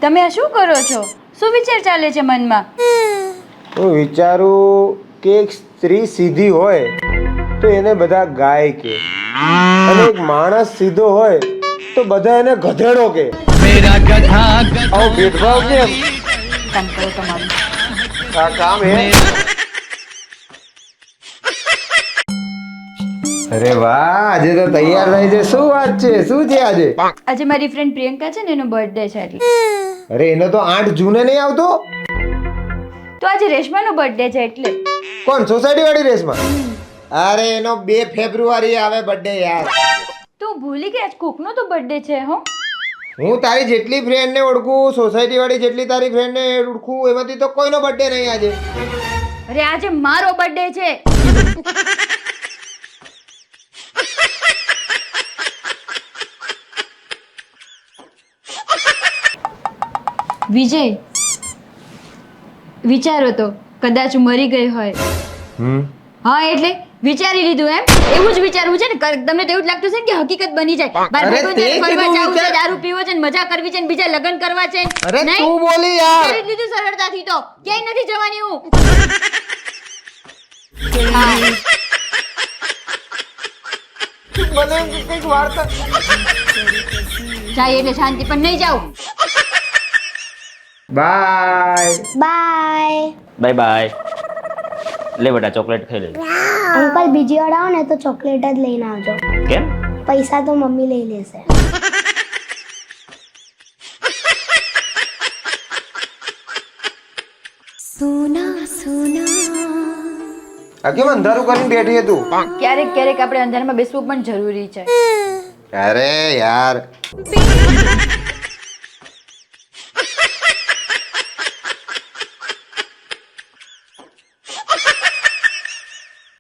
તમે આ શું કરો છો? શું વિચાર ચાલે છે મનમાં? હું વિચારું કે એક સ્ત્રી સીધી હોય તો એને બધા ગાય કે, અને એક માણસ સીધો હોય તો બધા એને ગધેડો કે. આવો ભેદભાવ કેમ? કામ કરો તમારું. આ કામ હે. અરે વાહ, આજે તો તૈયાર થઈ છે. શું વાત છે? શું છે આજે? આજે મારી ફ્રેન્ડ પ્રિયંકા છે ને, એનો બર્થડે છે એટલે. અરે એનો તો 8 જૂને નહીં આવતો. તો આજે રેશમાનો બર્થડે છે એટલે. કોણ? સોસાયટી વાળી રેસમાં? અરે એનો 2 ફેબ્રુઆરી આવે બર્થડે યાર. તું ભૂલી ગઈ, આજ કોકનો તો બર્થડે છે હો. હું તારી જેટલી ફ્રેન્ડને ઓળખું, સોસાયટી વાળી જેટલી તારી ફ્રેન્ડને ઓળખું, એમાંથી તો કોઈનો બર્થડે નહીં આજે. અરે આજે મારો બર્થડે છે. વિજય, વિચારો તો કદાચ હું મરી ગઈ હોય. હા એટલે વિચારી લીધું એમ? એવું જ વિચારવું છે ને? તમને તો એવું જ લાગતું છે ને કે હકીકત બની જાય. બાર અરે બેઠું તે છે, ફરવા કીધું જાવું છે, વિચાર. દારૂ પીવો છે ને, મજા કરવી છે ને, બીજા લગ્ન કરવા છે. અરે નહીં? તું બોલી યાર. વિચારી જ લીધું સરળતાથી તો. ક્યાંય નથી જવાની હું. હા. મને એમ કે કંઈક વાર્તા. જાય એટલે શાંતિ, પણ નહીં જાઉં. બાય. બાય. Bye bye. લે બેટા ચોકલેટ ખાઈ લે. અંકલ બીજી વાર આવો ને તો ચોકલેટ જ લઈને આવજો. કેમ? પૈસા તો મમ્મી લઈ લેશે. આ કેમ અંધારું કરીને બેઠી તું? ક્યારેક ક્યારેક આપણે અંધારામાં બેસવું પણ જરૂરી છે. અરે યાર.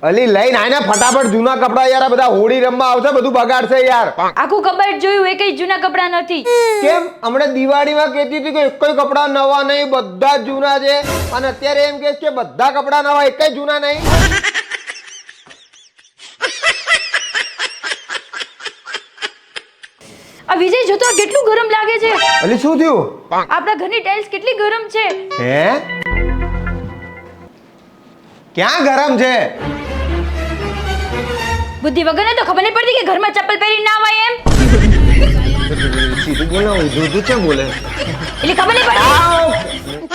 અલી લઈને આને ફટાફટ. જૂના કપડા યાર, આ બધા હોળી રમવા આવશે, બધું બગાડશે યાર. આખું કબાટ જોયું, એકય જૂના કપડા નથી. કેમ? હમણાં દિવાળીમાં કહેતી હતી કે એકય કપડા નવા નહીં, બધા જ જૂના છે, અને અત્યારે એમ કહે છે કે બધા કપડા નવા, એકય જૂના નહીં. આ વિજય જોતો આ કેટલું ગરમ લાગે છે. અલી શું થયું? આપણા ઘરની ટાઇલ્સ કેટલી ગરમ છે. હે? ક્યાં ગરમ છે? બુદ્ધિ વગરને તો ખબર નહીં પડતી કે ઘરમાં ચપ્પલ પહેરી ના આવાય એમ. સીધું બોલો, ઊંધું છે બોલે. એટલે ખબર નહીં પડતી.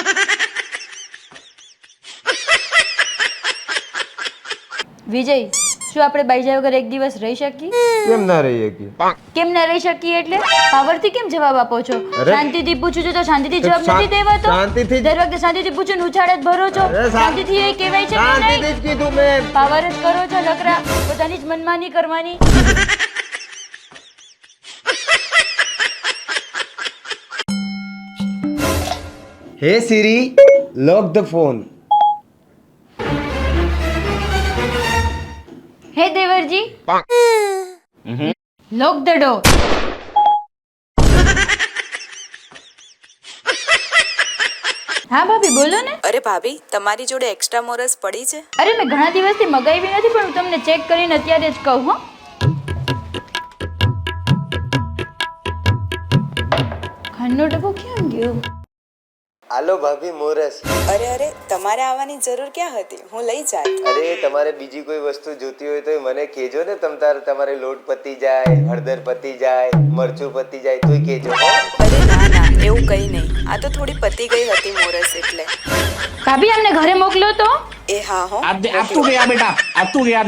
વિજય, શું આપણે બાઈજા વગર એક દિવસ રહી શકીએ? કેમ ના રહી શકીએ? કેમ ના રહી શકીએ એટલે? પાવરથી કેમ જવાબ આપો છો? અરે. શાંતિથી પૂછું છું તો શાંતિથી જવાબ શા- નથી દેવાતો. શાંતિથી જ- દર વખતે શાંતિથી પૂછું ને ઉછાળ જ ભરો છો. અરે શાંતિથી એ કહેવાય છે કે શાંતિથી નહીં? જ કીધું મેં. પાવર જ કરો છો નકરા, પોતાની જ મનમાની કરવાની. હે સિરી, લોક ધ ફોન. હે દેવરજી, લોક ધ ડોર. હા ભાભી બોલો ને. અરે ભાભી, તમારી જોડે એક્સ્ટ્રા મોરસ પડી છે? અરે મેં ઘણા દિવસથી મગાવી નથી, પણ હું તમને ચેક કરીને અત્યારે જ કહું. હો ખાંડનો ડબ્બો ક્યાં ગયો? હાલો ભાભી, મોરસ. અરે અરે, તમારે આવવાની જરૂર ક્યાં હતી? હું લઈ જાત. અરે તમારે બીજી કોઈ વસ્તુ જોતી હોય તો મને કહેજો ને. તમારે લોટ પતી જાય, હળદર પતી જાય, મરચું પતી જાય તોય કહેજો. અરે ના ના, એવું કંઈ નહીં. આ તો થોડી પતી ગઈ હતી મોરસ એટલે. ભાભી અમને ઘરે મોકલો તો. એ હા હો. अब तू गया बेटा, अब तू गया